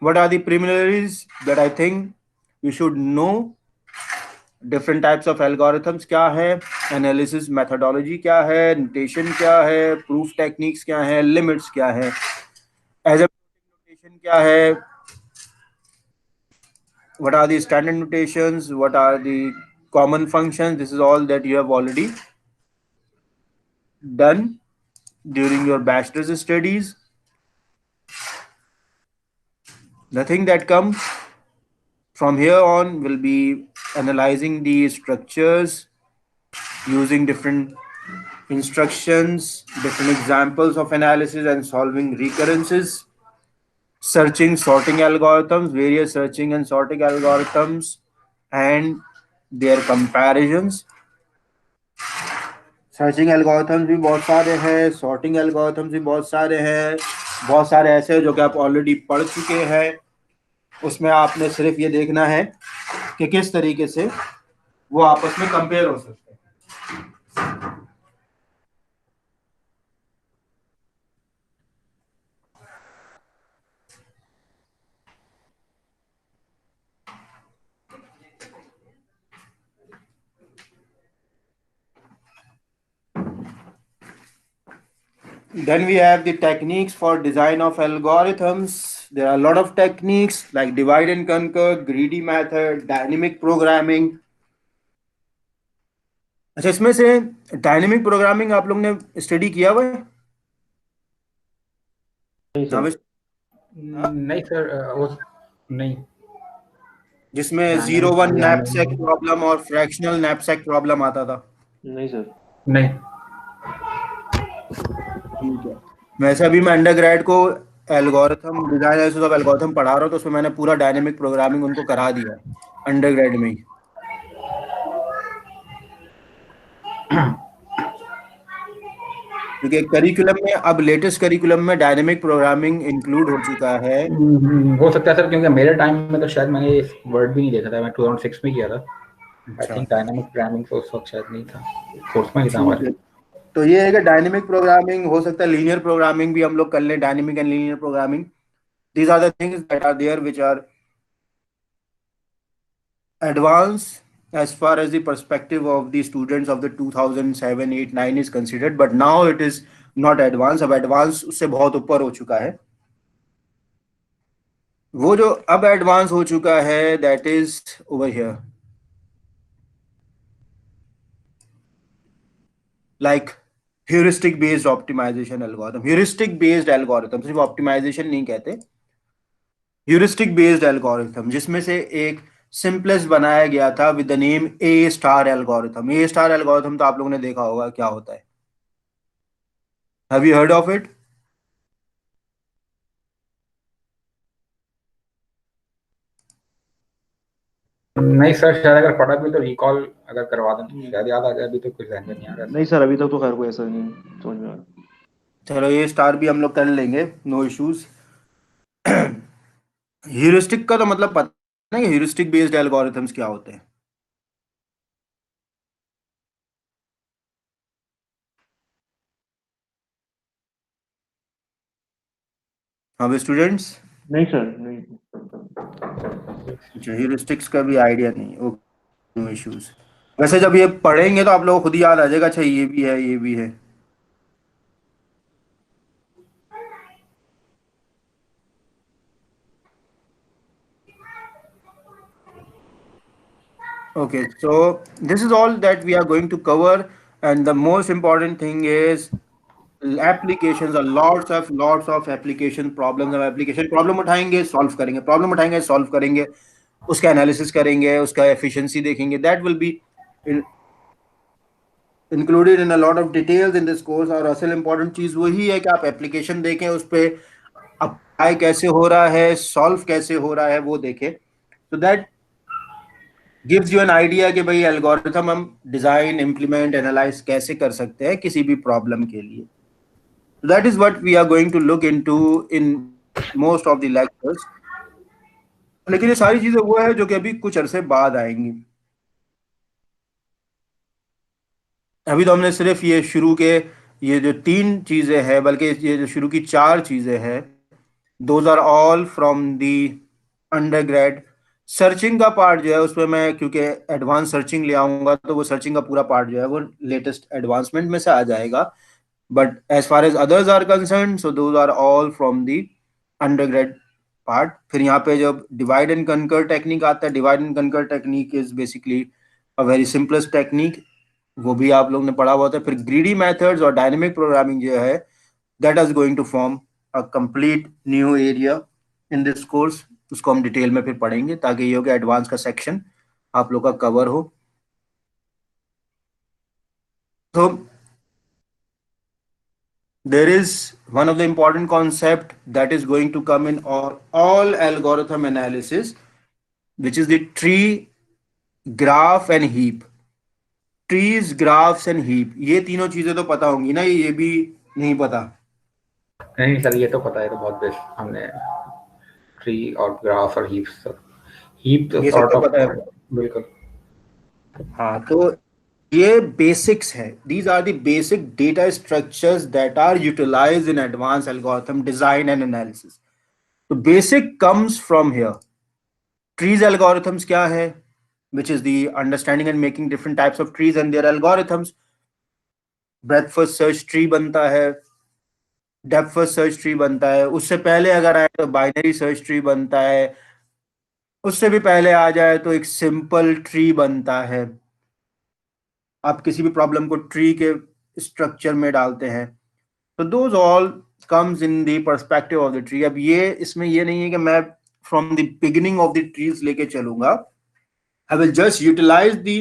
What are the preliminaries that I think you should know? Different types of algorithms क्या है, analysis methodology क्या है, notation क्या है, प्रूफ टेक्निक्स क्या है, लिमिट्स क्या है, एज ए नोटेशन क्या है, what are the standard notations, what are the common functions. This is all that you have already done during your bachelor's studies. Nothing that comes from here on will be analyzing the structures using different instructions, different examples of analysis and solving recurrences, searching, sorting algorithms, various searching and sorting algorithms, and their comparisons. Searching algorithms भी बहुत सारे हैं, sorting algorithms भी बहुत सारे हैं, बहुत सारे ऐसे जो कि आप ऑलरेडी पढ़ चुके हैं। उसमें आपने सिर्फ ये देखना है कि किस तरीके से वो आपस में कंपेयर हो सकते हैं। Then we have the techniques for design of algorithms. There are a lot of techniques like divide and conquer, greedy method, dynamic programming. अच्छा, इसमें से डायनेमिक प्रोग्रामिंग आप लोग ने स्टडी किया हुआ है? नहीं हाँ, सर। हाँ? नहीं सर, वो नहीं। जिसमें zero dynamic one programming knapsack problem और फ्रैक्शनल नैपसैक प्रॉब्लम आता था। नहीं सर। नहीं। ठीक है। वैसे अभी मैं अंडरग्रेड को algorithm design analysis of algorithm पढ़ा रहा हूँ, तो उसमें मैंने पूरा डायनेमिक प्रोग्रामिंग उनको करा दिया अंडरग्रेड में ही। क्योंकि करिकुलम में अब लेटेस्ट करिकुलम में डायनेमिक प्रोग्रामिंग इंक्लूड हो चुका है। हो सकता है सर, क्योंकि मेरे टाइम में तो शायद मैंने इस वर्ड भी नहीं देखा था। मैं 2006 में किया था। आई अच्छा, थिंक डायनामिक प्रोग्रामिंग तो उस वक्त शायद नहीं था, कोर्स में ही था ठीक हमारे। है। तो ये है कि डायनेमिक प्रोग्रामिंग हो सकता है, लीनियर प्रोग्रामिंग भी हम लोग कर लें, dynamic and linear programming. These are the things that are there which are advanced as far as the perspective of the students of the 2007 8 9 is considered, but now it is not advanced। अब advance उससे बहुत ऊपर हो चुका है। वो जो अब एडवांस हो चुका है that is over here, like heuristic based optimization algorithm. Heuristic based algorithm, सिर्फ ऑप्टिमाइजेशन नहीं कहते, ह्यूरिस्टिक बेस्ड एल्गोरिथम, जिसमें से एक सिंपलेस्ट बनाया गया था with the name A star algorithm. A star algorithm तो आप लोगों ने देखा होगा क्या होता है। Have you heard of it? नहीं सर, शायद अगर पढ़ा भी तो रिकॉल अगर करवा दें तो शायद याद आ जाए। अभी तो कुछ ध्यान में नहीं आ रहा। नहीं सर, अभी तक तो खैर कोई ऐसा नहीं समझ में आ रहा। चलो, ये स्टार भी हम लोग कर लेंगे, नो इश्यूज। ह्यूरिस्टिक का तो मतलब पता है कि ह्यूरिस्टिक बेस्ड एल्गोरिथम्स क्या होते हैं? हाँ स्टूडेंट्स, नहीं सर, नहीं। अच्छा, ह्यूरिस्टिक्स का भी आइडिया नहीं, ओके, नो इश्यूज। वैसे जब ये पढ़ेंगे तो आप लोगों को खुद ही याद आ जाएगा, अच्छा ये भी है, ये भी है। Okay, so this is all that we are going to cover, and the most important thing is applications are lots of application problems। हम application problem उठाएंगे, solve करेंगे, problem उठाएंगे, solve करेंगे, उसका analysis करेंगे, उसका efficiency देखेंगे। That will be in, included in a lot of details in this course। और असल important चीज़ वही है कि आप application देखें, उस पर apply कैसे हो रहा है, solve कैसे हो रहा है, वो देखें। So that gives you an idea कि भाई एल्गोरिथम हम डिजाइन, इम्प्लीमेंट, एनालाइज कैसे कर सकते हैं किसी भी प्रॉब्लम के लिए। That is what we are going to look into in most of the lectures. लेकिन ये सारी चीजें वो है जो कि अभी कुछ अरसे बाद आएंगी। अभी तो हमने सिर्फ ये शुरू के ये जो तीन चीजें हैं, बल्कि ये जो शुरू की चार चीजें हैं, those are all from the undergrad. Searching का पार्ट जो है उसमें मैं क्योंकि एडवांस सर्चिंग ले आऊंगा तो वो सर्चिंग का पूरा पार्ट जो है वो लेटेस्ट एडवांसमेंट में से आ जाएगा। But as far as others are concern, so those are all from the undergrad part. फिर यहाँ पे जब डिवाइड एंड कनकर टेक्निक आता है, divide and conquer technique is basically a very simplest technique, वो भी आप लोग ने पढ़ा हुआ था। फिर ग्रीडी मेथड्स और डायनेमिक प्रोग्रामिंग जो है that is going to form a complete new area in this course. उसको हम डिटेल में फिर पढ़ेंगे ताकि ये हो कि एडवांस का सेक्शन आप लोग का कवर हो। तो there is one of the important concept that is going to come in all algorithm analysis, which is the tree, graph and heap। Trees, graphs and heap, ये तीनों चीजें तो पता होंगी ना, ये भी नहीं पता? नहीं सर, ये तो पता है, तो बहुत बेस्ट हमने ट्री और ग्राफ और हीप सब, हीप तो ये सब सॉर्ट तो ऑफ, पता है। बिल्कुल। हाँ, तो ये बेसिक्स है। These are the basic data structures that are utilized in advance algorithm design and analysis. तो basic comes from here. Trees algorithms क्या है? which is the understanding and making different types of trees and their algorithms। breadth first search tree बनता है, depth first search tree बनता है, उससे पहले अगर आए तो बाइनरी सर्च ट्री बनता है, उससे भी पहले आ जाए तो एक सिंपल ट्री बनता है। आप किसी भी प्रॉब्लम को ट्री के स्ट्रक्चर में डालते हैं, तो those all comes in the perspective of the tree. अब ये इसमें ये नहीं है कि मैं from the beginning of the trees लेके चलूंगा। I will just utilize the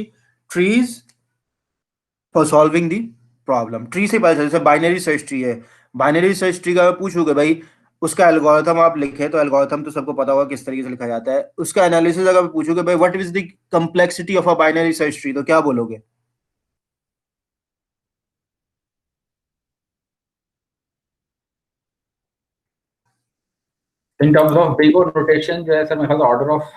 trees for solving the problem। Tree से पता चला, जैसे बाइनरी सर्च ट्री है, बाइनरी सर्च ट्री का मैं पूछूंगा भाई उसका एल्गोरिथम आप लिखे, तो एल्गोरिथम तो सबको पता होगा किस तरीके से लिखा जाता है। उसका एनालिसिस अगर पूछोगे भाई what is the complexity of a binary search tree, तो क्या बोलोगे? इन टर्म्स ऑफ बिग और रोटेशन जो है सर, मेरे ख्याल ऑर्डर ऑफ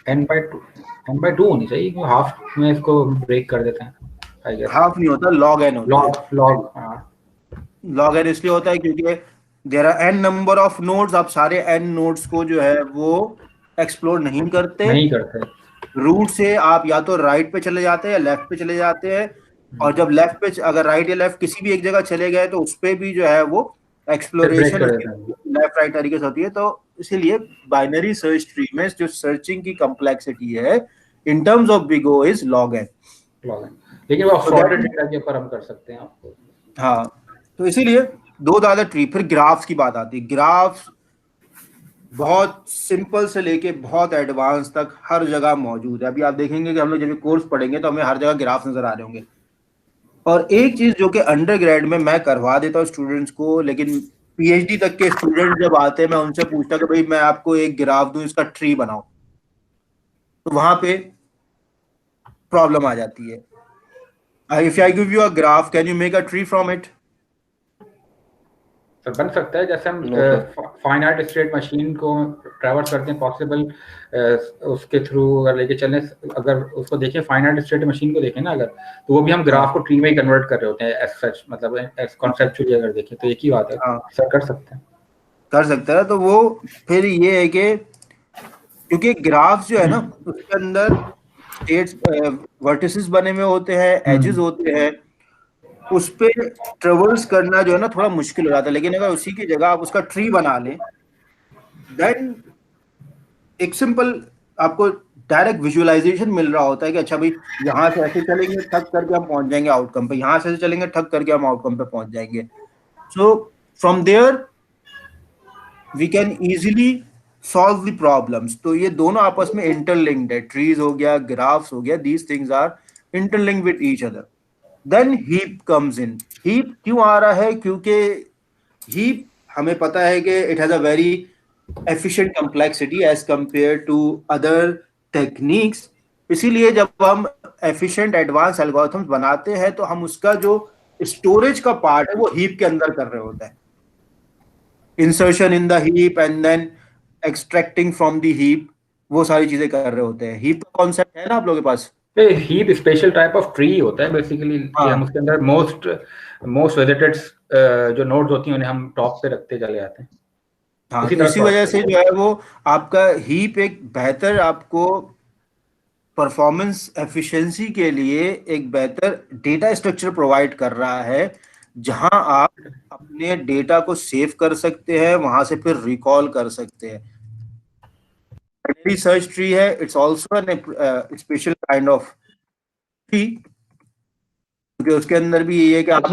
n/2 होनी चाहिए, क्योंकि हाफ में इसको ब्रेक कर देते हैं आई गेस। हाफ नहीं होता, लॉग एन होता है। लॉग लॉग एन इसलिए होता है क्योंकि there are n number of nodes. आप सारे एन नोड्स को जो है वो एक्सप्लोर नहीं करते। रूट से आप या तो राइट पे चले जाते हैं या लेफ्ट पे चले जाते हैं, और जब लेफ्ट पे अगर राइट या लेफ्ट किसी भी एक जगह चले गए तो उस पे भी जो है वो एक्सप्लोरेशन लेफ्ट राइट तरीके से होती है। तो इसीलिए बाइनरी सर्च ट्री में जो सर्चिंग की कॉम्प्लेक्सिटी है in terms of big O is log n. लेकिन वो सॉर्टेड डेटा के ऊपर हम कर सकते हैं आपको। हाँ, तो इसीलिए दो ज्यादा ट्री। फिर ग्राफ्स की बात आती है। ग्राफ्स बहुत सिंपल से लेके बहुत एडवांस तक हर जगह मौजूद है। अभी आप देखेंगे कि हम लोग जब कोर्स पढ़ेंगे तो हमें हर जगह ग्राफ नजर आ रहे होंगे। और एक चीज जो कि अंडर ग्रेड में मैं करवा देता हूँ स्टूडेंट्स को, लेकिन पीएचडी तक के स्टूडेंट जब आते हैं मैं उनसे पूछता कि भाई मैं आपको एक ग्राफ दूं, इसका ट्री बनाओ, तो वहां पे प्रॉब्लम आ जाती है। If I give you a graph, can you make a tree from it? Sir बन सकता है, जैसे हम फाइनाइट स्टेट मशीन को ट्रैवर्स करते हैं पॉसिबल उसके थ्रू अगर लेके चलें, अगर उसको देखें फाइनाइट स्टेट मशीन को देखें ना अगर, तो वो भी हम ग्राफ को ट्री में ही कन्वर्ट कर रहे होते हैं एज सच, मतलब एज कॉन्सेप्चुअली अगर देखें तो एक ही बात है। सर कर सकते हैं। तो वो फिर ये है कि क्योंकि ग्राफ जो है ना उसके अंदर स्टेट्स वर्टिसेस बने हुए होते हैं, एजेस होते हैं, उस पे ट्रेवर्स करना जो है ना थोड़ा मुश्किल हो जाता है। लेकिन अगर उसी की जगह आप उसका ट्री बना लें, देन एक सिंपल आपको डायरेक्ट विजुअलाइजेशन मिल रहा होता है कि अच्छा भाई यहाँ से ऐसे चलेंगे ठक करके हम पहुंच जाएंगे आउटकम पे, यहाँ से चलेंगे ठक करके हम आउटकम पे पहुंच जाएंगे। So from there we can easily solve the problems. तो ये दोनों आपस में इंटरलिंक्ड है, ट्रीज हो गया, ग्राफ्स हो गया, these things are interlinked with each other. Then heap comes in. Heap क्यों आ रहा है? क्योंकि हीप हमें पता है कि it has a very efficient complexity as compare to other techniques. इसीलिए जब हम एफिशिएंट एडवांस एल्गोरिथम्स बनाते हैं तो हम उसका जो स्टोरेज का पार्ट है वो हीप के अंदर कर रहे होते हैं। Insertion in the heap and then extracting from the heap, वो सारी चीजें कर रहे होते हैं। हीप का कॉन्सेप्ट है ना आप लोगों के पास? Heap special type of tree होता है बेसिकली, कि हम उसके अंदर मोस्ट विजिटेड जो नोड्स होती हैं उन्हें हम टॉप पे रखते चले जाते हैं। हाँ, तो इसी वजह से जो है वो आपका हीप एक बेहतर आपको परफॉर्मेंस एफिशिएंसी के लिए एक बेहतर डेटा स्ट्रक्चर प्रोवाइड कर रहा है, जहां आप अपने डेटा को सेव कर सकते हैं, वहां से फिर रिकॉल कर सकते हैं। बाइनरी सर्च ट्री है, it's also an special kind of tree, क्योंकि उसके अंदर भी ये है कि आप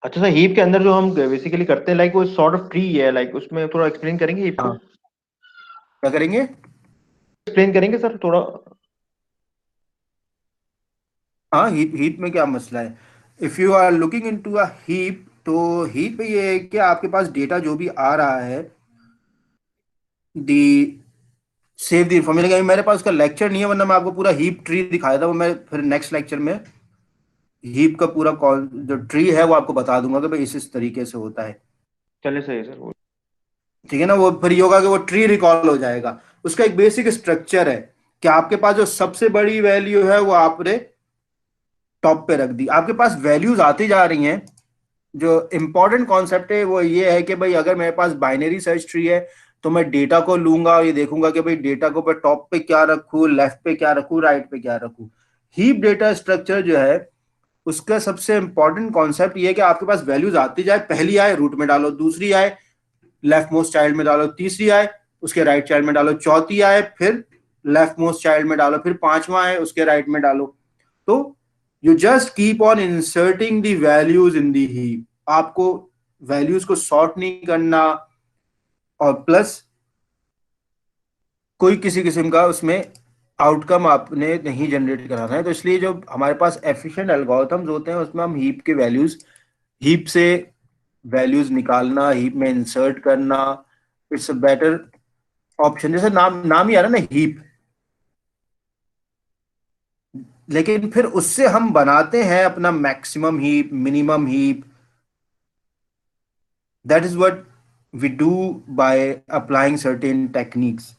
अच्छा सर, हीप के अंदर जो हम बेसिकली करते हैं, लाइक वो सॉर्ट ऑफ ट्री है, लाइक उसमें थोड़ा एक्सप्लेन करेंगे हीप को? क्या करेंगे, एक्सप्लेन करेंगे सर थोड़ा? हाँ, हीप में क्या मसला है? If you are looking into a heap, तो हीप में ये है कि आपके पास डेटा जो भी आ रहा है, दी सेव द इंफॉर्मेशन। मेरे पास उसका लेक्चर नहीं है, वरना मैं आपको पूरा हीप ट्री दिखाया था, वो मैं फिर नेक्स्ट लेक्चर में हीप का पूरा जो ट्री है वो आपको बता दूंगा कि भाई इस तरीके से होता है। चले सही है सर। ठीक है ना, वो फिर ये होगा कि वो ट्री रिकॉल हो जाएगा। उसका एक बेसिक स्ट्रक्चर है कि आपके पास जो सबसे बड़ी वैल्यू है वो आपने टॉप पे रख दी, आपके पास वैल्यूज आती जा रही हैं। जो इंपॉर्टेंट कॉन्सेप्ट है वो ये है कि भाई अगर मेरे पास बाइनरी सर्च ट्री है, तो मैं डेटा को लूंगा और ये देखूंगा कि भाई डेटा को मैं टॉप पे क्या रखूं, लेफ्ट पे क्या रखूं, राइट पे क्या रखूं। हीप डेटा स्ट्रक्चर जो है उसका सबसे इंपॉर्टेंट कॉन्सेप्ट ये है कि आपके पास वैल्यूज आती जाए, पहली आए रूट में डालो, दूसरी आए लेफ्ट मोस्ट चाइल्ड में डालो, तीसरी आए उसके राइट चाइल्ड में डालो, चौथी आए फिर लेफ्ट मोस्ट चाइल्ड में डालो, फिर पांचवा आए उसके राइट में डालो। तो you just keep on inserting the values in the heap. आपको वैल्यूज को सॉर्ट नहीं करना, और प्लस कोई किसी किस्म का उसमें आउटकम आपने नहीं जनरेट कराना है। तो इसलिए जो हमारे पास एफिशिएंट एल्गोरिथम्स होते हैं उसमें हम हीप के वैल्यूज, हीप से वैल्यूज निकालना, हीप में इंसर्ट करना, इट्स अ बेटर ऑप्शन। जैसे नाम नाम ही आ रहा है ना, हीप, लेकिन फिर उससे हम बनाते हैं अपना maximum heap, minimum heap. That is what we do by applying certain techniques.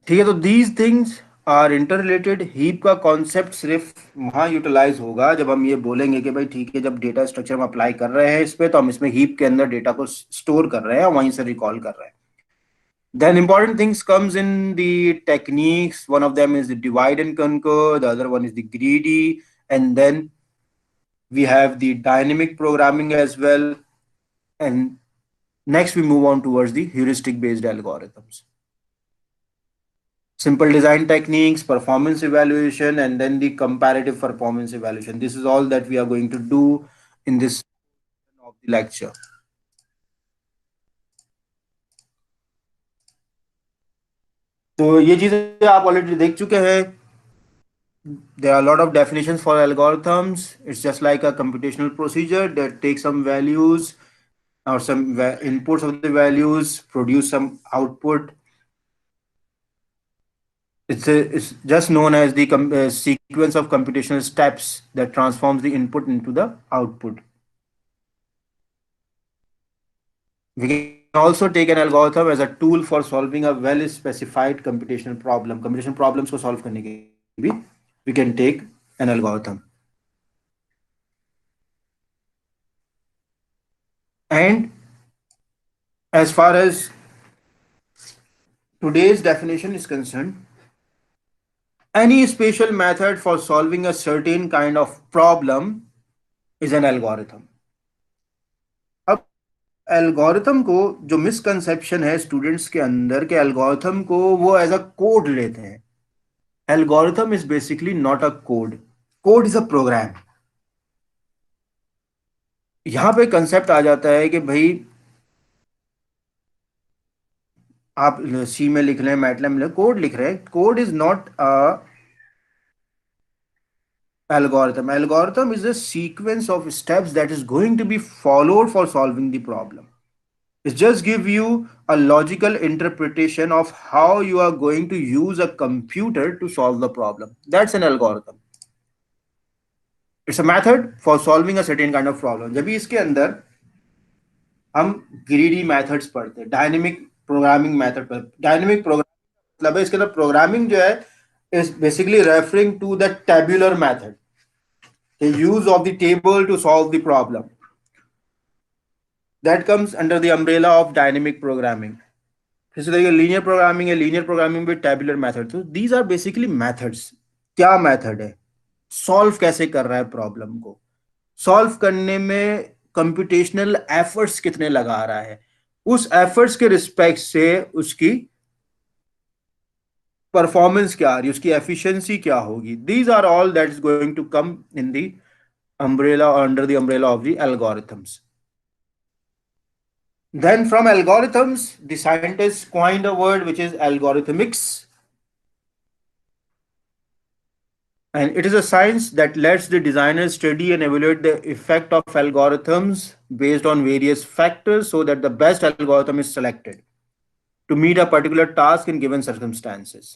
ठीक है, तो these things are inter related. Heap का कॉन्सेप्ट सिर्फ वहां यूटिलाइज होगा जब हम ये बोलेंगे कि भाई ठीक है, जब डेटा स्ट्रक्चर हम अप्लाई कर रहे हैं इस पे, तो हम इसमें हीप के अंदर डेटा को स्टोर कर रहे हैं, वहीं से रिकॉल कर रहे हैं। Then important things comes in the techniques. One of them is the divide and conquer. The other one is the greedy. And then we have the dynamic programming as well. And next we move on towards the heuristic based algorithms. Simple design techniques, performance evaluation, and then the comparative performance evaluation. This is all that we are going to do in this of the lecture. तो ये चीजें आप already देख चुके हैं। There are a lot of definitions for algorithms. It's just like a computational procedure that takes some values or some inputs of the values, produce some output. It's just known as the sequence of computational steps that transforms the input into the output. We can also take an algorithm as a tool for solving a well-specified computational problem. Computational problems को solve करने के लिए भी we can take an algorithm. And as far as today's definition is concerned, any special method for solving a certain kind of problem is an algorithm. अब algorithm को जो misconception है students के अंदर के, एल्गोरिथम को वो एज अ कोड लेते हैं। Algorithm is basically not a code, code is a program. यहां पे कंसेप्ट आ जाता है कि भाई आप सी में लिख रहे हैं, मैटलैब में कोड लिख रहे हैं, code is not a algorithm. Algorithm is a sequence of steps that is going to be followed for solving the problem. It just give you a logical interpretation of how you are going to use a computer to solve the problem. That's an algorithm. It's a method for solving a certain kind of problem. जब भी इसके अंदर हम greedy methods पढ़ते हैं, dynamic programming method पर। Dynamic programming मतलब है, इसके अंदर प्रोग्रामिंग जो है is basically referring to the tabular method, the use of the table to solve the problem, that comes under the umbrella of dynamic programming. इसी तरीके लीनियर प्रोग्रामिंग है, linear programming with tabular method. तो these are basically methods. क्या method है, solve कैसे कर रहा है प्रॉब्लम को, सॉल्व करने में कंप्यूटेशनल एफर्ट्स कितने लगा रहा है, उस एफर्ट्स के रिस्पेक्ट से उसकी परफॉर्मेंस क्या आ रही है, उसकी एफिशिएंसी क्या होगी। These are all that is going to come in the umbrella or under the umbrella of the algorithms. Then from algorithms, the scientists coined a word which is algorithmics. And it is a science that lets the designers study and evaluate the effect of algorithms based on various factors so that the best algorithm is selected to meet a particular task in given circumstances.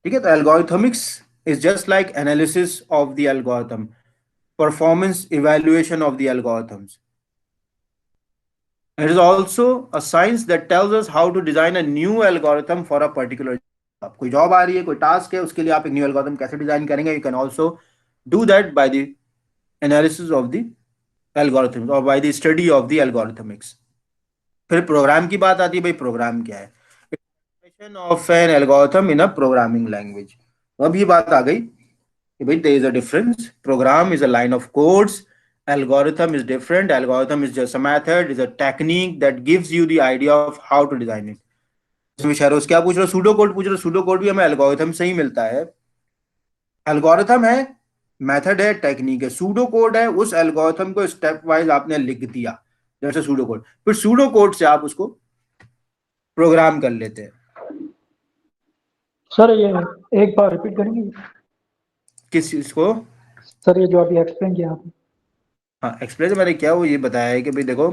ठीक है, तो algorithmics is just like analysis of the algorithm, performance evaluation of the algorithms. It is also a science that tells us how to design a new algorithm for a particular job. कोई job आ रही है, कोई task है, उसके लिए आप एक न्यू एल्गोरिथम कैसे डिजाइन करेंगे, you can also do that by the analysis of the algorithms और by the study of the algorithmics. फिर प्रोग्राम की बात आती है, भाई प्रोग्राम क्या है, of an algorithm in a programming language. अब ये बात आ गई कि भाई there is a difference, program is a line of codes, algorithm is different, algorithm is just a method, is a technique that gives you the idea of how to design it। इसमें शहरोज क्या पूछ रहे हो, pseudo code पूछ रहे हो, pseudo code भी हमें एल्गोरिथम से ही मिलता है। एल्गोरिथम है, मेथड है, टेक्निक है। सूडो कोड है, उस एल्गोरिथम को स्टेप वाइज आपने लिख दिया जैसे सूडो कोड, फिर सूडो कोड से आप उसको प्रोग्राम कर लेते हैं। सर ये एक बार रिपीट करेंगे किस चीज को सर, ये जो अभी एक्सप्लेन किया आपने? हाँ, एक्सप्लेन मैंने क्या वो ये बताया है कि भाई देखो,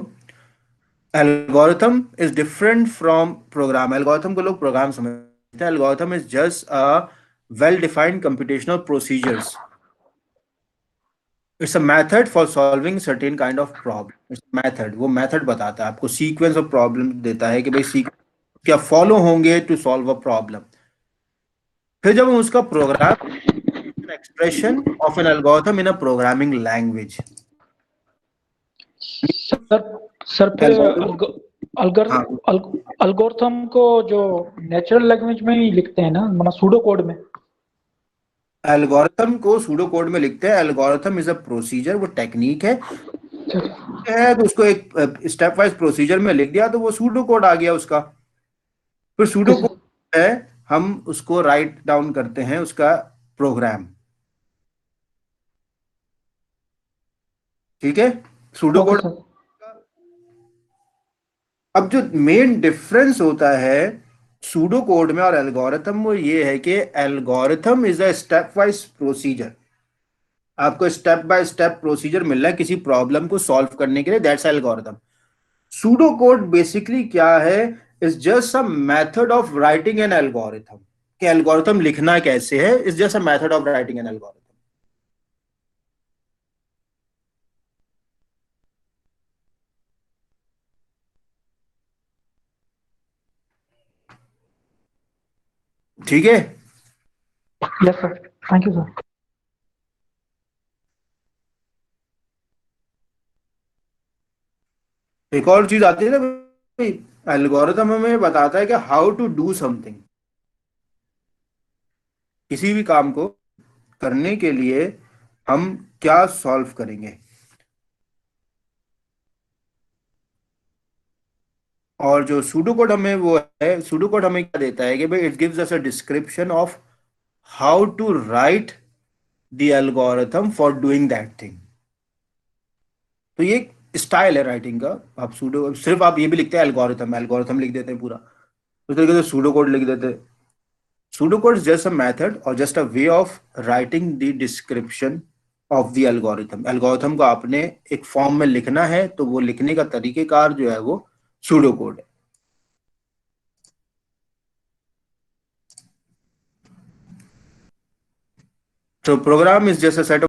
algorithm is different from program. Algorithm को लोग प्रोग्राम समझते हैं, algorithm is just a well defined computational procedures. It's a method for solving certain kind of problem. It's method, वो मेथड बताता है आपको, सीक्वेंस ऑफ प्रॉब्लम देता है कि भाई सीक्वेंस क्या फॉलो होंगे टू सॉल्व अ प्रॉब्लम। फिर जब हम उसका program, expression of an algorithm in a programming language. Sir फिर हाँ, अल्गोरिथम को जो नेचुरल लैंग्वेज में ही लिखते हैं ना, मतलब सूडो कोड में? एल्गोरिथम को सूडो कोड में लिखते हैं। एल्गोरिथम इज अ प्रोसीजर, वो टेक्निक है तो उसको एक स्टेप वाइज प्रोसीजर में लिख दिया तो वो सूडो कोड आ गया उसका। फिर सूडो कोड है, हम उसको राइट डाउन करते हैं उसका प्रोग्राम। ठीक है, सूडो कोड। अब जो मेन डिफरेंस होता है सूडो कोड में और एल्गोरिथम, वो ये है कि algorithm is a step wise procedure. आपको स्टेप बाय स्टेप प्रोसीजर मिल रहा है किसी प्रॉब्लम को सॉल्व करने के लिए, that's algorithm. Pseudo code basically क्या है, is just a method of writing an algorithm. कि एल्गोरिथम लिखना कैसे है, is just a method of writing an algorithm. ठीक है, yes sir, thank you sir. एक और चीज आती है ना, एल्गोरिथम हमें बताता है कि हाउ टू डू समथिंग। किसी भी काम को करने के लिए हम क्या सॉल्व करेंगे। और जो सूडो कोड हमें वो है, सूडो कोड हमें क्या देता है कि भाई it gives us a description of how to write the algorithm for doing that thing. तो ये स्टाइल है राइटिंग का। आप सूडो सिर्फ आप ये भी लिखते हैं एल्गोरिथम, एल्गोरिथम लिख देते हैं पूरा, उस तरीके से सूडो कोड लिख देते हैं। Pseudo code is just a method और just a way of writing the description of the algorithm. Algorithm को आपने एक फॉर्म में लिखना है तो वो लिखने का तरीकेकार जो है वो सूडो कोड है। So program is just a set of